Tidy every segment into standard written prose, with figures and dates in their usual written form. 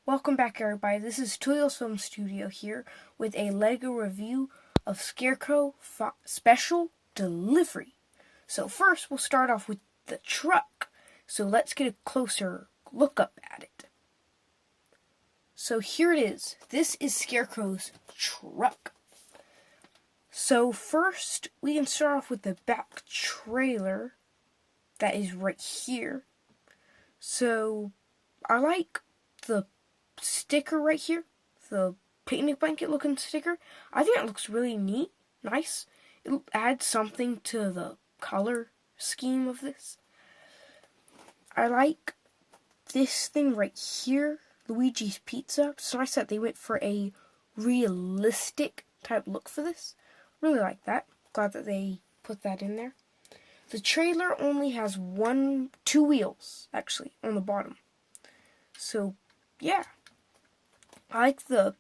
Welcome back, everybody. This is Toyo's Film Studio here with a LEGO review of Scarecrow Special Delivery. So first, we'll start off with the truck. So let's get a closer look up at it. So here it is. This is Scarecrow's truck. So first, we can start off with the back trailer that is right here. So I like the sticker right here, the picnic blanket looking sticker. I think it looks really neat, nice. It adds something to the color scheme of this. I like this thing right here, Luigi's Pizza. It's nice that they went for a realistic type look for this. Really like that. Glad that they put that in there. The trailer only has two wheels, actually, on the bottom. So, yeah. I like the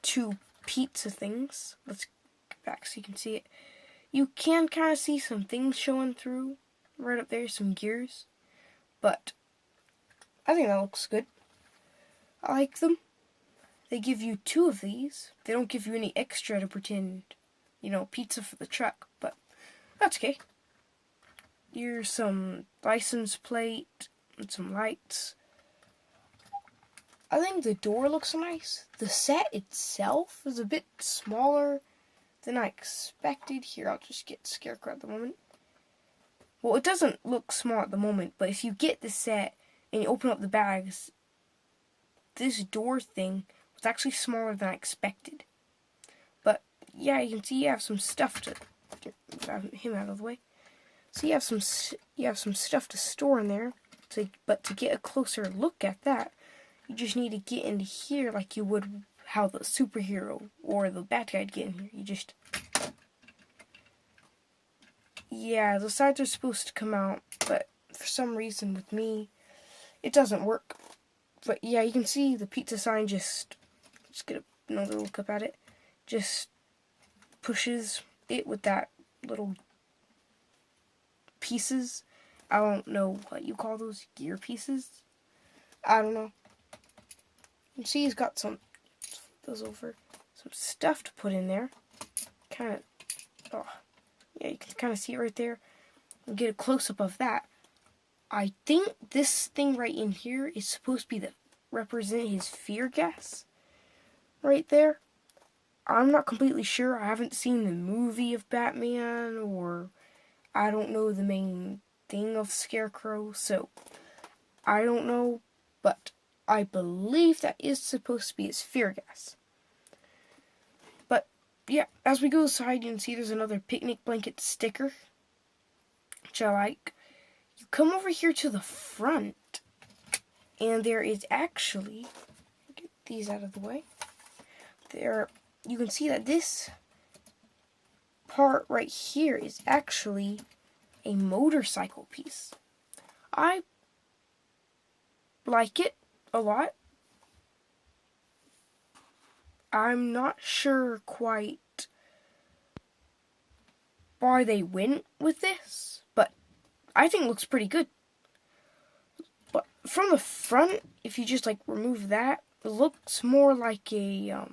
two pizza things. Let's get back so you can see it. You can kind of see some things showing through right up there, some gears. But I think that looks good. I like them. They give you two of these. They don't give you any extra to pretend, pizza for the truck. But that's okay. Here's some license plate and some lights. I think the door looks nice. The set itself is a bit smaller than I expected. Here, I'll just get Scarecrow at the moment. Well, it doesn't look small at the moment, but if you get the set and you open up the bags, this door thing was actually smaller than I expected. But yeah, you can see you have some stuff to grab him out of the way. So you have some stuff to store in there. But to get a closer look at that, you just need to get into here like you would how the superhero or the bad guy'd get in here. Yeah, the sides are supposed to come out, but for some reason with me, it doesn't work. But yeah, you can see the pizza sign just get another look up at it. Just pushes it with that little pieces. I don't know what you call those, gear pieces? I don't know. You can see he's got some stuff to put in there. Yeah, you can kind of see it right there. We'll get a close-up of that. I think this thing right in here is supposed to be represent his fear gas. Right there. I'm not completely sure. I haven't seen the movie of Batman, or I don't know the main thing of Scarecrow, so I don't know, but I believe that is supposed to be his fear gas. But yeah, as we go aside, you can see there's another picnic blanket sticker, which I like. You come over here to the front, and there is actually, get these out of the way, you can see that this part right here is actually a motorcycle piece. I like it a lot. I'm not sure quite why they went with this, but I think it looks pretty good. But from the front, if you just remove that, it looks more like a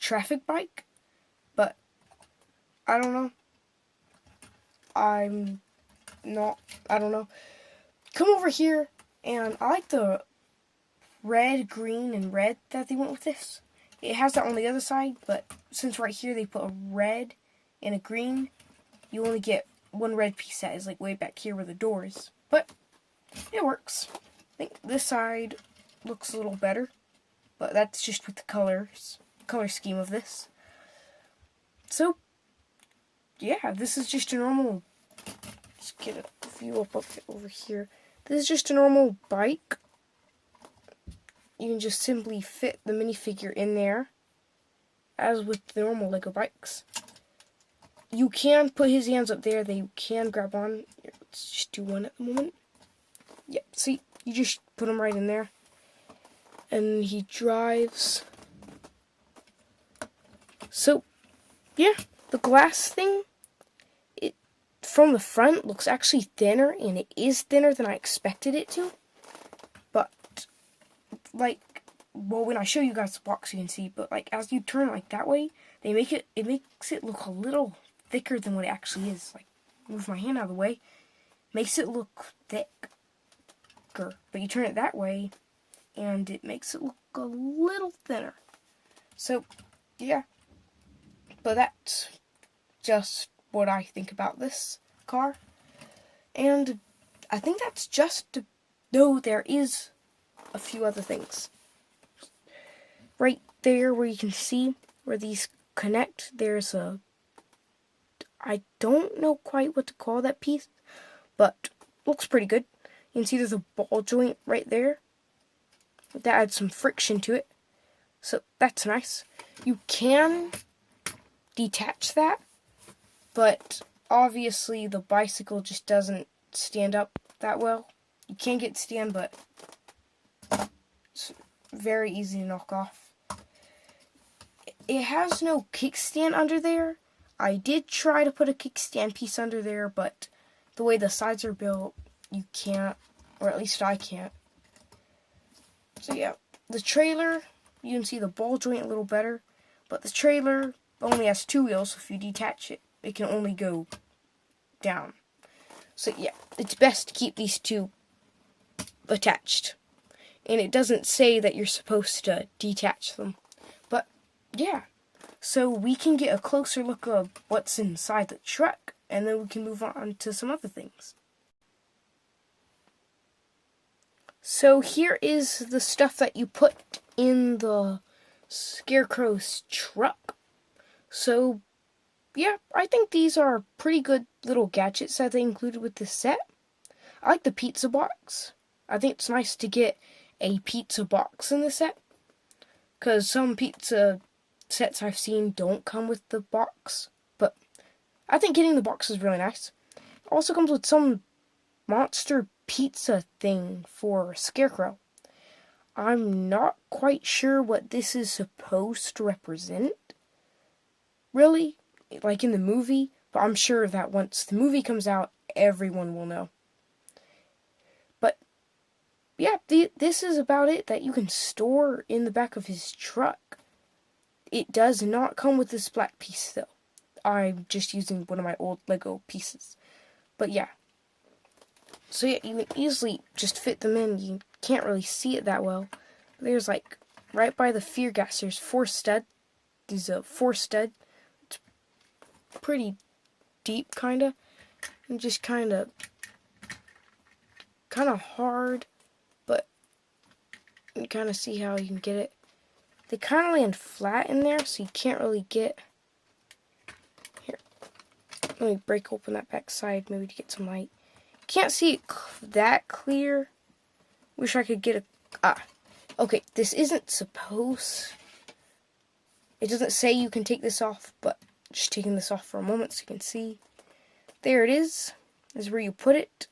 traffic bike, but I don't know. I don't know. Come over here, and I like the red, green, and red that they went with this. It has that on the other side, but since right here they put a red and a green, you only get one red piece that is way back here where the door is. But it works. I think this side looks a little better, but that's just with the color scheme of this. So yeah, this is just a normal, let's get a view up of it over here. This is just a normal bike. You can just simply fit the minifigure in there, as with the normal Lego bikes. You can put his hands up there, they can grab on. Here, let's just do one at the moment. Yep, see, you just put him right in there. And he drives. So, yeah, the glass thing, from the front looks actually thinner, and it is thinner than I expected it to. like, well, when I show you guys the box, you can see, but like as you turn like that way, it makes it look a little thicker than what it actually is. Like, move my hand out of the way, makes it look thicker, but you turn it that way, and it makes it look a little thinner. So, yeah, but that's just what I think about this car, and I think that's just, though there is a few other things. Right there where you can see where these connect, there's a, I don't know quite what to call that piece, but looks pretty good. You can see there's a ball joint right there. That adds some friction to it. So that's nice. You can detach that, but obviously the bicycle just doesn't stand up that well. You can get it to stand, but it's very easy to knock off. It has no kickstand under there. I did try to put a kickstand piece under there, but the way the sides are built, you can't, or at least I can't. So yeah, the trailer, you can see the ball joint a little better, but the trailer only has 2 wheels, so if you detach it, it can only go down. So yeah, it's best to keep these 2 attached. And it doesn't say that you're supposed to detach them. But yeah, so we can get a closer look of what's inside the truck, and then we can move on to some other things. So here is the stuff that you put in the Scarecrow's truck. So yeah, I think these are pretty good little gadgets that they included with this set. I like the pizza box. I think it's nice to get a pizza box in the set, because some pizza sets I've seen don't come with the box, but I think getting the box is really nice. It also comes with some monster pizza thing for Scarecrow. I'm not quite sure what this is supposed to represent, really, like in the movie, but I'm sure that once the movie comes out, everyone will know. But yeah, this is about it that you can store in the back of his truck. It does not come with this black piece, though. I'm just using one of my old Lego pieces. But yeah. So yeah, you can easily just fit them in. You can't really see it that well. There's like, right by the fear gas, there's 4 stud. There's a 4 stud. It's pretty deep, kinda. And just kinda hard, but you kinda see how you can get it. They kinda land flat in there, so you can't really get... Here, let me break open that back side, maybe to get some light. Can't see it that clear. Wish I could get a... Okay, this isn't supposed... It doesn't say you can take this off, but just taking this off for a moment so you can see. There it is. This is where you put it.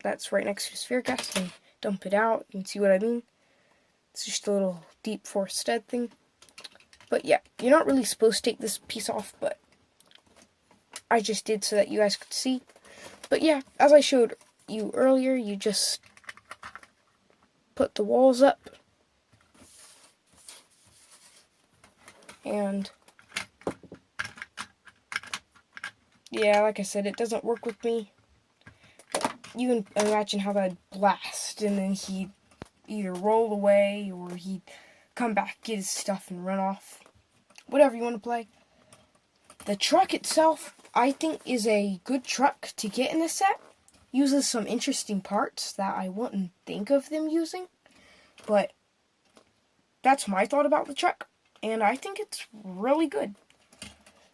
That's right next to the sphere gas, and dump it out. You can see what I mean. It's just a little deep 4 stud thing. But yeah, you're not really supposed to take this piece off, but I just did so that you guys could see. But yeah, as I showed you earlier, you just put the walls up, and yeah, like I said, it doesn't work with me. You can imagine how that'd blast, and then he'd either roll away or he'd come back, get his stuff, and run off. Whatever you want to play. The truck itself, I think, is a good truck to get in this set. Uses some interesting parts that I wouldn't think of them using. But that's my thought about the truck, and I think it's really good.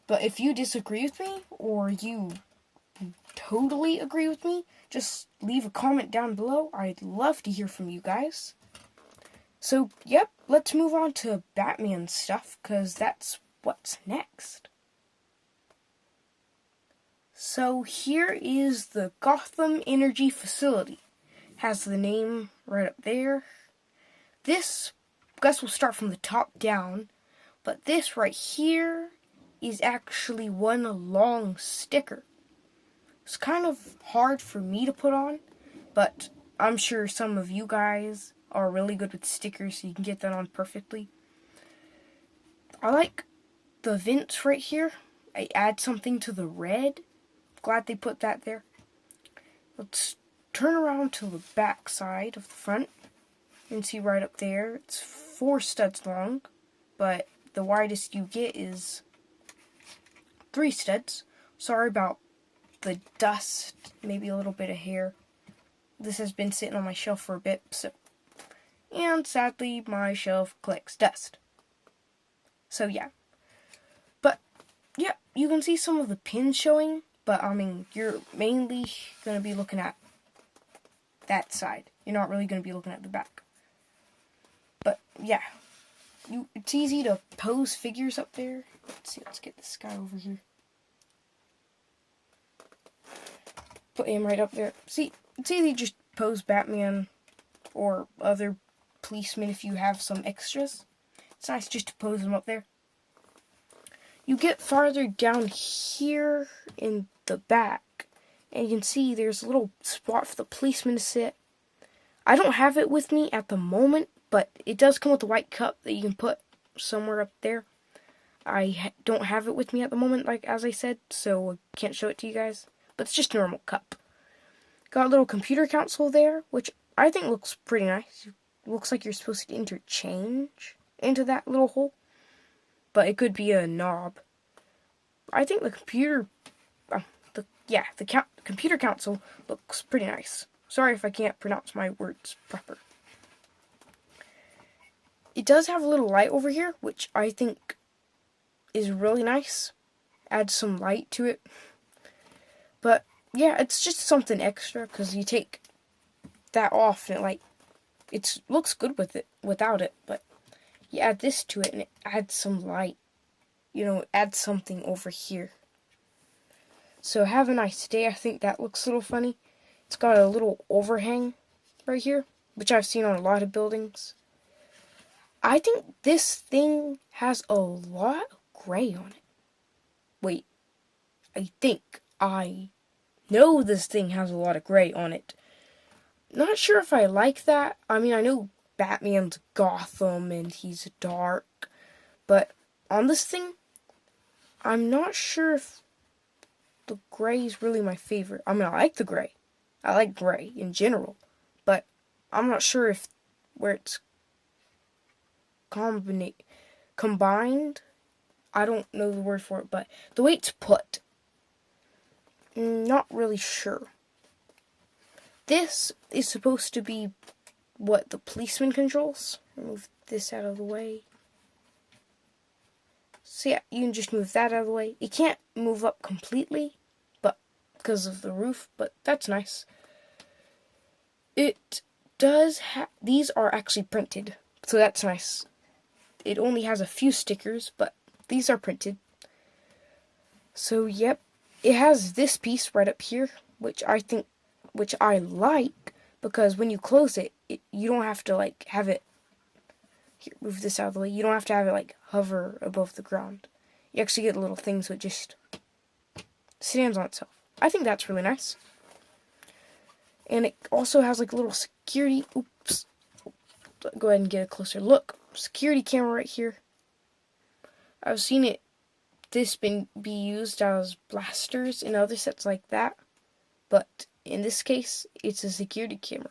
But if you disagree with me, or you totally agree with me, just leave a comment down below. I'd love to hear from you guys. So, yep, let's move on to Batman stuff, because that's what's next. So here is the Gotham Energy Facility. Has the name right up there. This, Gus will start from the top down, but this right here is actually one long sticker. It's kind of hard for me to put on, but I'm sure some of you guys are really good with stickers, so you can get that on perfectly. I like the vents right here. I add something to the red. Glad they put that there. Let's turn around to the back side of the front. You can see right up there, it's 4 studs long, but the widest you get is 3 studs. Sorry about the dust, maybe a little bit of hair. This has been sitting on my shelf for a bit, and sadly my shelf collects dust. So yeah. But yeah, you can see some of the pins showing, but I mean, you're mainly going to be looking at that side. You're not really going to be looking at the back. But yeah, it's easy to pose figures up there. Let's see, let's get this guy over here. Put him right up there. See, it's easy to just pose Batman or other policemen if you have some extras. It's nice just to pose them up there. You get farther down here in the back, and you can see there's a little spot for the policeman to sit. I don't have it with me at the moment, but it does come with a white cup that you can put somewhere up there. I don't have it with me at the moment, like as I said, so I can't show it to you guys. But it's just a normal cup. Got a little computer console there, which I think looks pretty nice. It looks like you're supposed to interchange into that little hole, but it could be a knob. I think the computer console looks pretty nice. Sorry if I can't pronounce my words proper. It does have a little light over here, which I think is really nice. Adds some light to it. But yeah, it's just something extra because you take that off and it looks good with it without it. But you add this to it and it adds some light. You know, it adds something over here. So have a nice day. I think that looks a little funny. It's got a little overhang right here, which I've seen on a lot of buildings. I think this thing has a lot of gray on it. Wait, I know this thing has a lot of gray on it. Not sure if I like that. I mean, I know Batman's Gotham and he's dark, but on this thing, I'm not sure if the gray is really my favorite. I mean, I like the gray. I like gray in general, but I'm not sure if where it's combined. I don't know the word for it, but the way it's put, not really sure. This is supposed to be what the policeman controls. Move this out of the way. So yeah, you can just move that out of the way. It can't move up completely, but because of the roof, but that's nice. It does these are actually printed, so that's nice. It only has a few stickers, but these are printed. So yep, it has this piece right up here, which I like, because when you close it, you don't have to have it, here, move this out of the way, you don't have to have it hover above the ground. You actually get a little thing so it just stands on itself. I think that's really nice. And it also has a little security, go ahead and get a closer look. Security camera right here. I've seen this be used as blasters in other sets like that, but in this case, it's a security camera.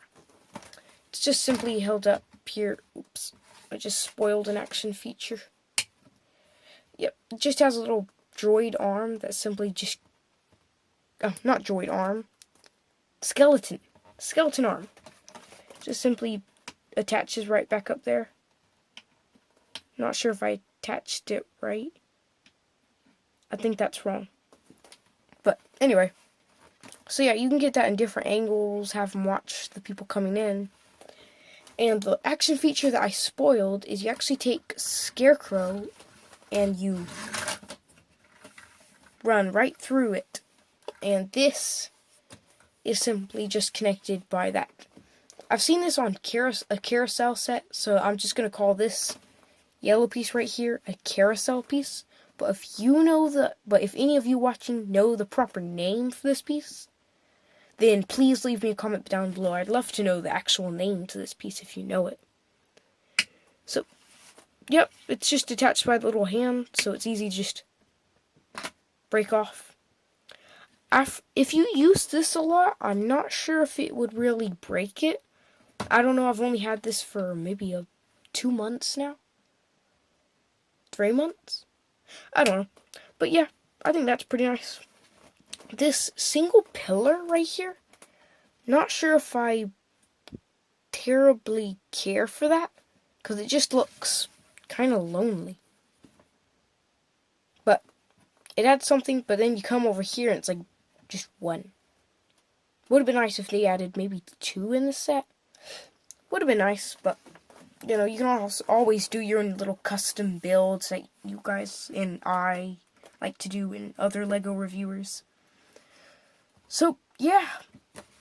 It's just simply held up here. Oops, I just spoiled an action feature. Yep, it just has a little droid arm that simply just, not droid arm, skeleton arm. Just simply attaches right back up there. Not sure if I attached it right. I think that's wrong. But anyway. So yeah, you can get that in different angles, have them watch the people coming in. And the action feature that I spoiled is you actually take Scarecrow and you run right through it. And this is simply just connected by that. I've seen this on a carousel set, so I'm just going to call this yellow piece right here a carousel piece. But if any of you watching know the proper name for this piece, then please leave me a comment down below. I'd love to know the actual name to this piece if you know it. So, yep, it's just attached by the little hand, so it's easy to just break off. If you use this a lot, I'm not sure if it would really break it. I don't know, I've only had this for maybe 2 months now. 3 months? I don't know. But yeah, I think that's pretty nice. This single pillar right here, not sure if I terribly care for that, because it just looks kind of lonely. But it adds something, but then you come over here and it's like just one. Would have been nice if they added maybe 2 in the set. Would have been nice, but you know, you can always do your own little custom builds that you guys and I like to do in other LEGO reviewers. So, yeah,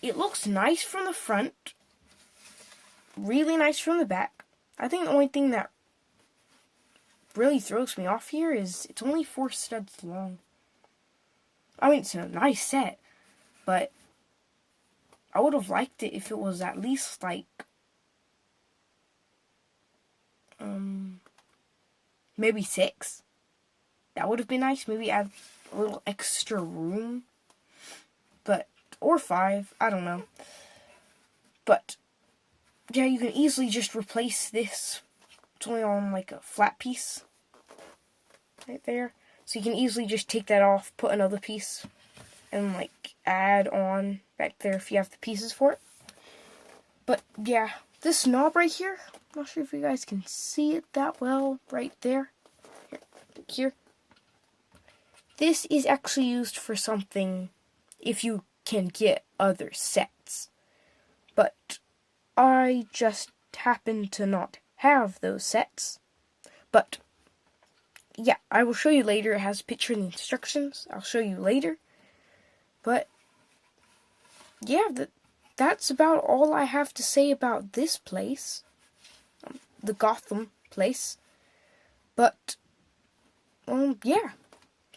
it looks nice from the front, really nice from the back. I think the only thing that really throws me off here is it's only 4 studs long. I mean, it's a nice set, but I would have liked it if it was at least like maybe 6. That would have been nice. Maybe add a little extra room. But, or 5, I don't know. But, yeah, you can easily just replace this. It's only on like a flat piece. Right there. So you can easily just take that off, put another piece, and like add on back there if you have the pieces for it. But, yeah, this knob right here, I'm not sure if you guys can see it that well right there. Here. This is actually used for something if you can get other sets. But I just happen to not have those sets. But yeah, I will show you later. It has a picture in the instructions. I'll show you later. But yeah, that's about all I have to say about this place. The Gotham place. But yeah.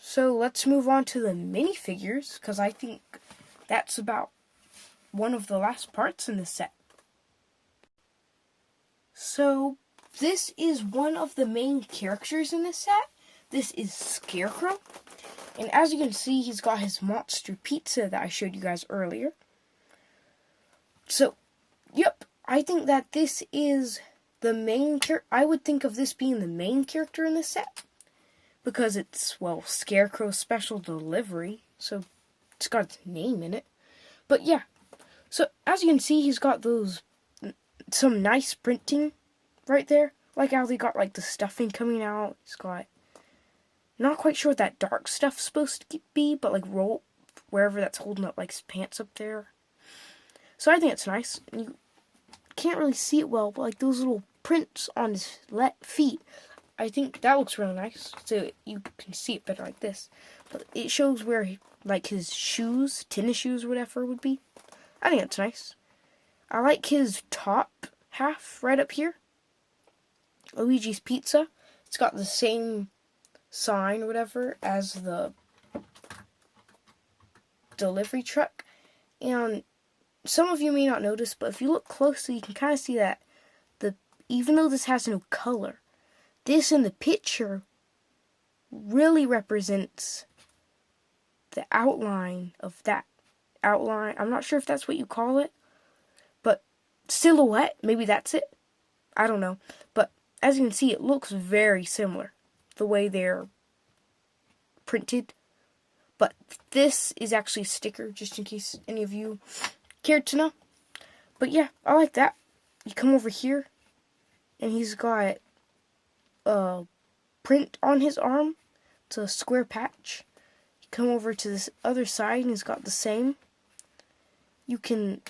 So let's move on to the minifigures, because I think that's about one of the last parts in the set. So this is one of the main characters in this set. This is Scarecrow. And as you can see, he's got his monster pizza that I showed you guys earlier. So, yep, I think that this is the main character. I would think of this being the main character in this set, because it's, well, Scarecrow Special Delivery, so it's got its name in it. But yeah, so as you can see, he's got some nice printing right there. Like how they got like the stuffing coming out. He's got, not quite sure what that dark stuff's supposed to be, but like rope, wherever that's holding up like his pants up there. So I think it's nice. And you can't really see it well, but like those little prints on his feet, I think that looks really nice, so you can see it better like this. But it shows where, like, his shoes, tennis shoes, whatever would be. I think that's nice. I like his top half right up here. Luigi's Pizza. It's got the same sign or whatever as the delivery truck. And some of you may not notice, but if you look closely, you can kind of see that even though this has no color, this in the picture really represents the outline of that outline. I'm not sure if that's what you call it, but silhouette, maybe that's it. I don't know. But as you can see, it looks very similar, the way they're printed. But this is actually a sticker, just in case any of you cared to know. But yeah, I like that. You come over here, and he's got a print on his arm. It's a square patch. You come over to this other side, and he's got the same. You can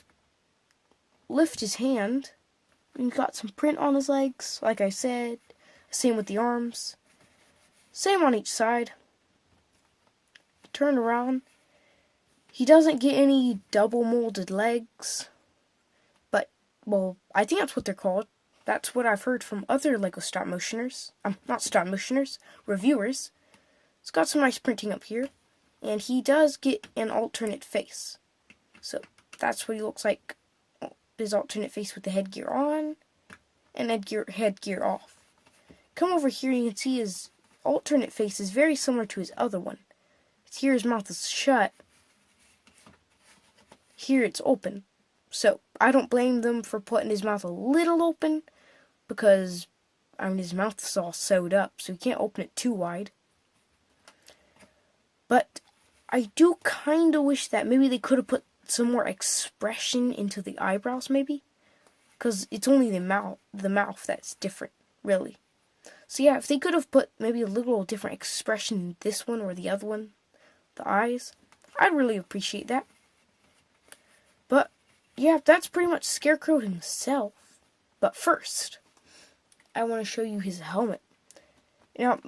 lift his hand, and he's got some print on his legs, like I said. Same with the arms. Same on each side. Turn around. He doesn't get any double molded legs. But, well, I think that's what they're called. That's what I've heard from other LEGO stop motioners. Not stop motioners, reviewers. It's got some nice printing up here. And he does get an alternate face. So, that's what he looks like. His alternate face with the headgear on and headgear off. Come over here and you can see his alternate face is very similar to his other one. Here his mouth is shut. Here it's open. So I don't blame them for putting his mouth a little open because his mouth is all sewed up, so you can't open it too wide. But I do kind of wish that maybe they could have put some more expression into the eyebrows, maybe, because it's only the mouth that's different, really. So yeah, if they could have put maybe a little different expression in this one or the other one, the eyes, I'd really appreciate that. But yeah, that's pretty much Scarecrow himself. But first, I want to show you his helmet. Now,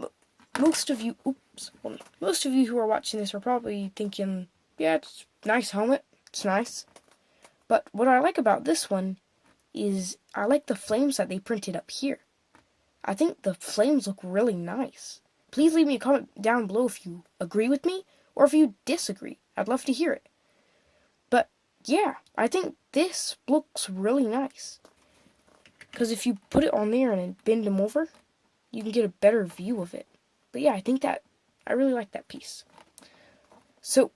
most of you who are watching this are probably thinking, yeah, it's a nice helmet. It's nice. But what I like about this one is I like the flames that they printed up here. I think the flames look really nice. Please leave me a comment down below if you agree with me or if you disagree. I'd love to hear it. But yeah, I think this looks really nice. Because if you put it on there and then bend them over, you can get a better view of it. But yeah, I really like that piece. So,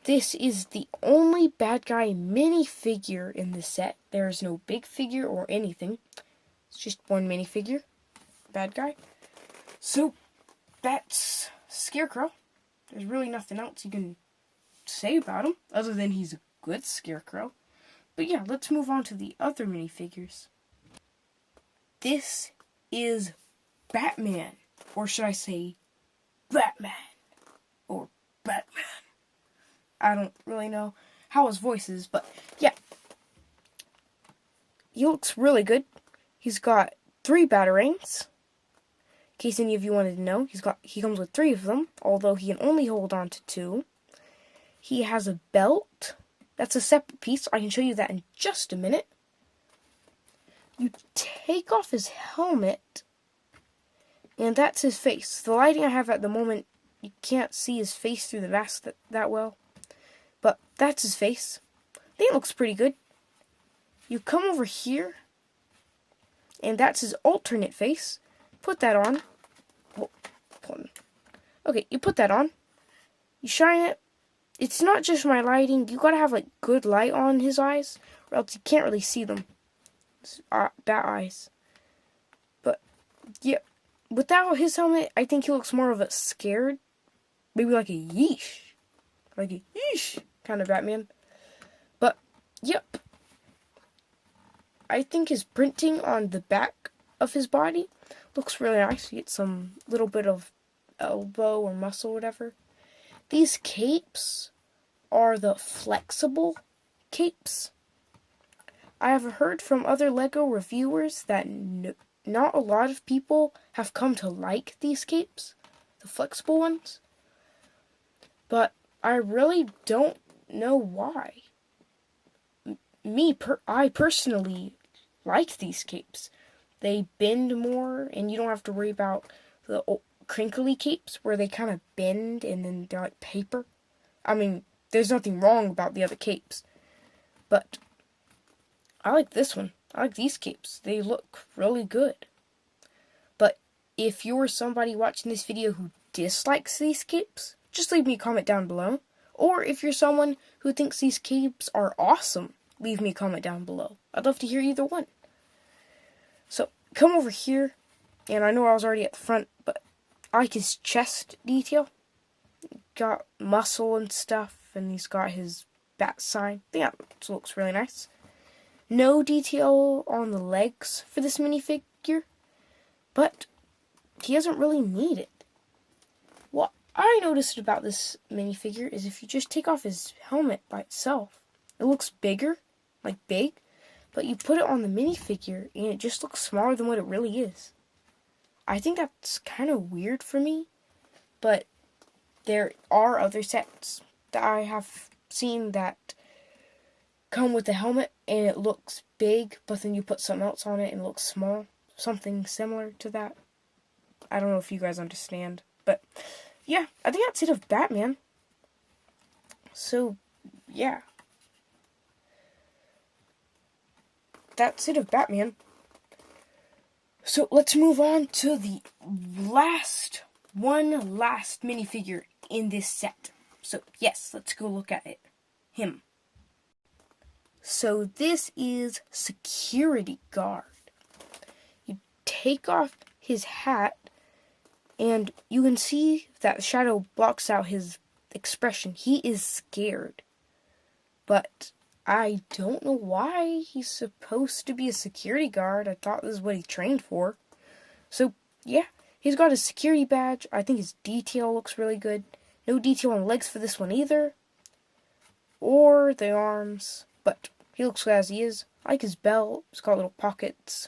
this is the only bad guy minifigure in the set. There is no big figure or anything. It's just one minifigure. Bad guy. So, that's Scarecrow. There's really nothing else you can say about him, other than he's a good Scarecrow. But yeah, let's move on to the other minifigures. This is Batman. Or should I say, Batman. Or Batman. I don't really know how his voice is, but yeah. He looks really good. He's got 3 batarangs. In case any of you wanted to know, he comes with 3 of them, although he can only hold on to 2. He has a belt. That's a separate piece. I can show you that in just a minute. You take off his helmet, and that's his face. The lighting I have at the moment, you can't see his face through the mask that well. But that's his face. I think it looks pretty good. You come over here, and that's his alternate face. Put that on. Okay, you put that on. You shine it. It's not just my lighting. You gotta have like good light on his eyes, or else you can't really see them. Bat eyes. But yeah, without his helmet, I think he looks more of a scared, maybe like a yeesh. Like a yeesh kind of Batman. But, yep. I think his printing on the back of his body looks really nice. You get some little bit of elbow or muscle or whatever. These capes are the flexible capes. I have heard from other LEGO reviewers that not a lot of people have come to like these capes, the flexible ones. But I really don't know why. I personally like these capes. They bend more, and you don't have to worry about the crinkly capes where they kind of bend and then they're like paper. I mean, there's nothing wrong about the other capes, but I like this one. I like these capes. They look really good. But if you're somebody watching this video who dislikes these capes, just leave me a comment down below. Or if you're someone who thinks these capes are awesome, leave me a comment down below. I'd love to hear either one. So, come over here. And I know I was already at the front, but I like his chest detail. Got muscle and stuff, and he's got his bat sign. I think that looks really nice. No detail on the legs for this minifigure, but he doesn't really need it. What I noticed about this minifigure is if you just take off his helmet by itself, it looks bigger, like big, but you put it on the minifigure and it just looks smaller than what it really is. I think that's kind of weird for me, but there are other sets that I have seen that come with the helmet and it looks big, but then you put something else on it and it looks small. Something similar to that. I don't know if you guys understand, but yeah, I think that's it of Batman. So, yeah. that's it of Batman. So let's move on to the last minifigure in this set. So yes, let's go look at it. Him. So this is Security Guard. You take off his hat, and you can see that shadow blocks out his expression. He is scared. But I don't know why he's supposed to be a security guard. I thought this is what he trained for. So, yeah, he's got his security badge. I think his detail looks really good. No detail on legs for this one either. Or the arms. But he looks good as he is. I like his belt. It's got little pockets.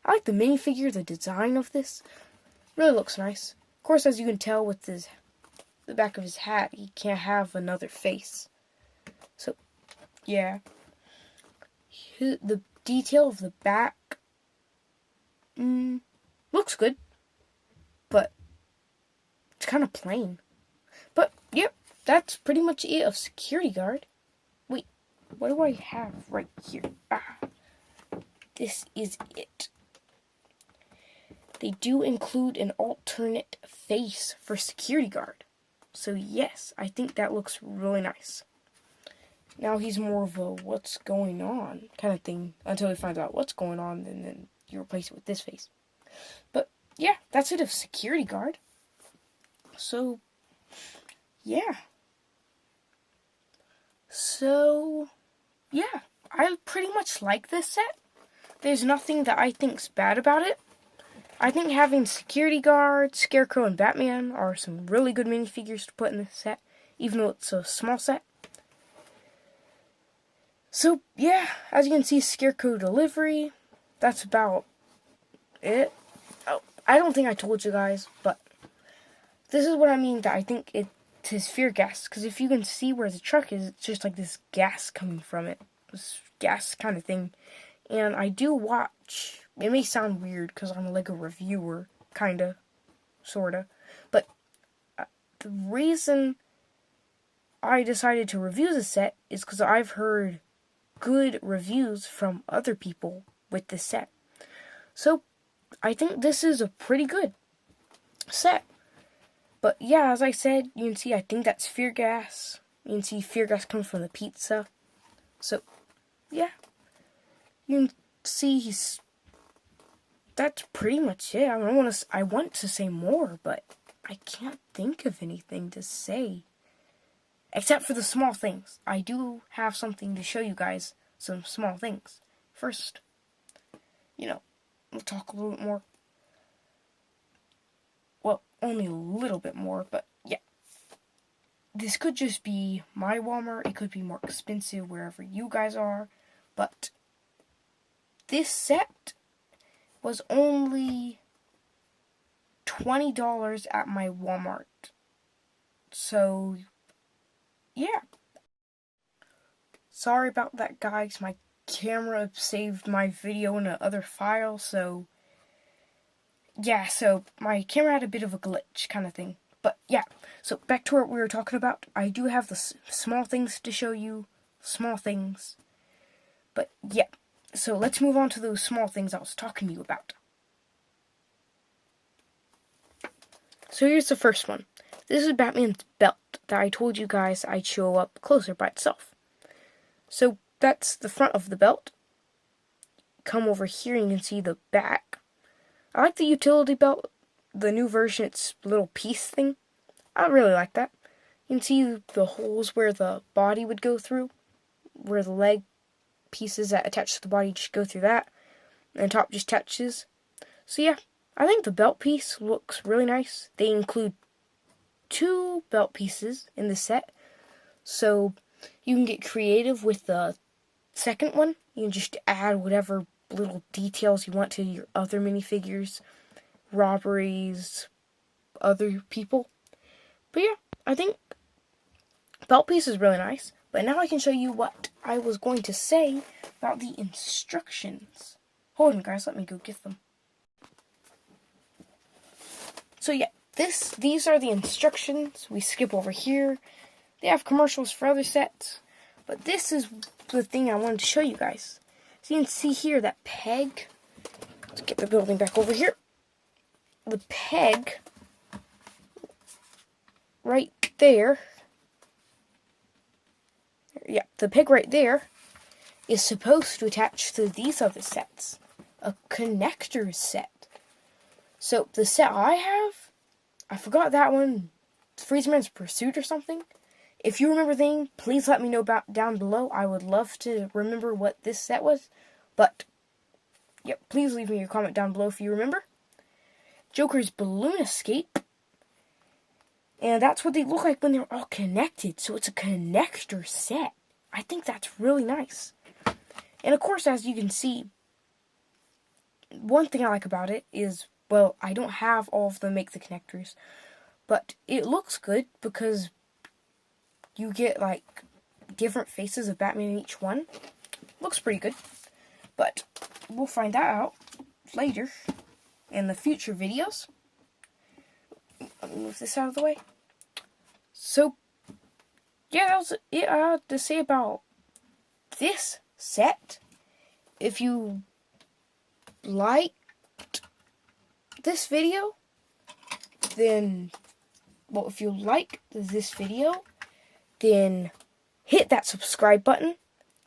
I like the minifigure, the design of this. Really looks nice. Of course, as you can tell with the back of his hat, he can't have another face. So, yeah. The detail of the back looks good, but it's kind of plain. But, yep, that's pretty much it of Security Guard. Wait, what do I have right here? This is it. They do include an alternate face for Security Guard. So yes, I think that looks really nice. Now he's more of a what's going on kind of thing until he finds out what's going on, and then you replace it with this face. But yeah, that's it of Security Guard. So yeah. I pretty much like this set. There's nothing that I think's bad about it. I think having Security Guard, Scarecrow, and Batman are some really good minifigures to put in this set, even though it's a small set. So, yeah, as you can see, Scarecrow delivery, that's about it. Oh, I don't think I told you guys, but this is what I mean that I think it's his fear gas, because if you can see where the truck is, it's just like this gas coming from it, this gas kind of thing. And I do watch. It may sound weird because I'm a Lego reviewer, kinda, sorta, but the reason I decided to review the set is because I've heard good reviews from other people with this set. So I think this is a pretty good set. But yeah, as I said, you can see I think that's fear gas. You can see fear gas comes from the pizza. So yeah, you can see that's pretty much it. I want to say more, but I can't think of anything to say. Except for the small things. I do have something to show you guys, some small things. First, we'll talk a little bit more. Well, only a little bit more, but yeah. This could just be my Walmart. It could be more expensive wherever you guys are. But this set was only $20 at my Walmart. So, yeah. Sorry about that, guys. My camera saved my video in another file, so yeah, so my camera had a bit of a glitch kind of thing. But yeah, so back to what we were talking about. I do have the small things to show you. Small things. But yeah, so let's move on to those small things I was talking to you about. So here's the first one. This is Batman's belt that I told you guys I'd show up closer by itself. So that's the front of the belt. Come over here and you can see the back. I like the utility belt. The new version, it's a little piece thing. I really like that. You can see the holes where the body would go through. Where the leg pieces that attach to the body just go through that. And the top just touches. So yeah, I think the belt piece looks really nice. They include 2 belt pieces in the set. So you can get creative with the second one. You can just add whatever little details you want to your other minifigures, robberies, other people. But yeah, I think belt piece is really nice. But now I can show you what I was going to say about the instructions. Hold on, guys, let me go get them. So yeah, these are the instructions. We skip over here. They have commercials for other sets. But this is the thing I wanted to show you guys. So you can see here that peg. Let's get the building back over here. The peg right there. Yeah, the peg right there is supposed to attach to these other sets. A connector set. So the set I have, I forgot that one, Freezeman's Pursuit or something. If you remember the name, please let me know down below. I would love to remember what this set was. But, yep, please leave me your comment down below if you remember. Joker's Balloon Escape. And that's what they look like when they're all connected. So it's a connector set. I think that's really nice. And of course, as you can see, one thing I like about it is, well, I don't have all of them make the connectors. But it looks good because you get, like, different faces of Batman in each one. Looks pretty good. But we'll find that out later in the future videos. Let me move this out of the way. So, yeah, that was it I had to say about this set. If you liked this video, then, well, if you like this video, then hit that subscribe button,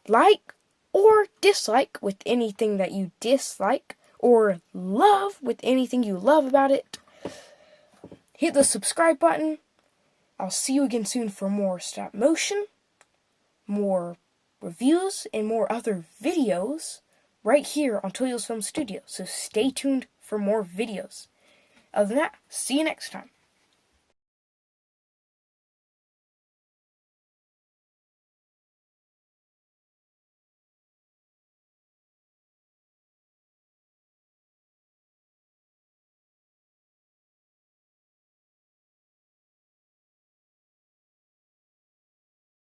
like or dislike with anything that you dislike, or love with anything you love about it. Hit the subscribe button. I'll see you again soon for more stop motion, more reviews, and more other videos right here on Toyo's Film Studio. So stay tuned for more videos. Other than that, see you next time.